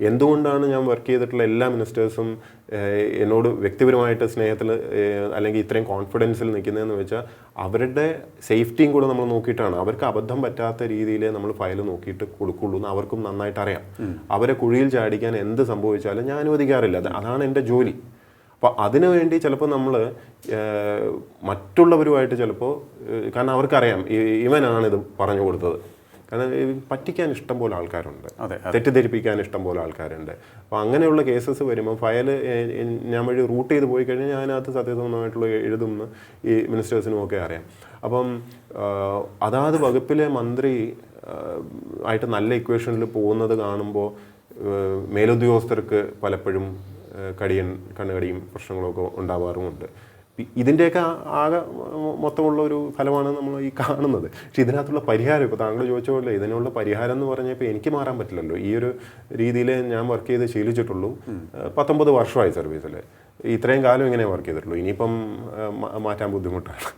എന്തുകൊണ്ടാണ് ഞാൻ വർക്ക് ചെയ്തിട്ടുള്ള എല്ലാ മിനിസ്റ്റേഴ്സും എന്നോട് വ്യക്തിപരമായിട്ട് സ്നേഹത്തിൽ അല്ലെങ്കിൽ ഇത്രയും കോൺഫിഡൻസിൽ നിൽക്കുന്നതെന്ന് വെച്ചാൽ അവരുടെ സേഫ്റ്റിയും കൂടെ നമ്മൾ നോക്കിയിട്ടാണ്. അവർക്ക് അബദ്ധം പറ്റാത്ത രീതിയിൽ നമ്മൾ ഫയൽ നോക്കിയിട്ട് കൊടുക്കുള്ളൂ എന്ന് അവർക്കും നന്നായിട്ട് അറിയാം. അവരെ കുഴിയിൽ ചാടിക്കാൻ എന്ത് സംഭവിച്ചാലും ഞാൻ അനുവദിക്കാറില്ല. അതാണ് എൻ്റെ ജോലി. അപ്പോൾ അതിനു വേണ്ടി ചിലപ്പോൾ നമ്മൾ മറ്റുള്ളവരുമായിട്ട് ചിലപ്പോൾ, കാരണം അവർക്കറിയാം ഇവനാണിത് പറഞ്ഞു കൊടുത്തത്, കാരണം പറ്റിക്കാൻ ഇഷ്ടം പോലെ ആൾക്കാരുണ്ട്, തെറ്റിദ്ധരിപ്പിക്കാൻ ഇഷ്ടം പോലെ ആൾക്കാരുണ്ട്. അപ്പോൾ അങ്ങനെയുള്ള കേസസ് വരുമ്പോൾ ഫയൽ ഞാൻ വഴി റൂട്ട് ചെയ്ത് പോയി കഴിഞ്ഞാൽ ഞാനകത്ത് സത്യസന്ധമായിട്ടുള്ള എഴുതുമെന്ന് ഈ മിനിസ്റ്റേഴ്സിനും ഒക്കെ അറിയാം. അപ്പം അതാത് വകുപ്പിലെ മന്ത്രി ആയിട്ട് നല്ല ഇക്വേഷനിൽ പോകുന്നത് കാണുമ്പോൾ മേലുദ്യോഗസ്ഥർക്ക് പലപ്പോഴും കണ്ണുകടിയും പ്രശ്നങ്ങളൊക്കെ ഉണ്ടാവാറുമുണ്ട്. ഇതിൻ്റെയൊക്കെ ആകെ മൊത്തമുള്ള ഒരു ഫലമാണ് നമ്മൾ ഈ കാണുന്നത്. പക്ഷെ ഇതിനകത്തുള്ള പരിഹാരം, ഇപ്പോൾ താങ്കൾ ചോദിച്ച പോലെ ഇതിനുള്ള പരിഹാരം എന്ന് പറഞ്ഞപ്പോൾ എനിക്ക് മാറാൻ പറ്റില്ലല്ലോ. ഈ ഒരു രീതിയിൽ ഞാൻ വർക്ക് ചെയ്ത് ശീലിച്ചിട്ടുള്ളൂ. 19 വർഷമായി സർവീസിൽ. ഇത്രയും കാലം ഇങ്ങനെ വർക്ക് ചെയ്തിട്ടുള്ളൂ. ഇനിയിപ്പം മാറ്റാൻ ബുദ്ധിമുട്ടാണ്.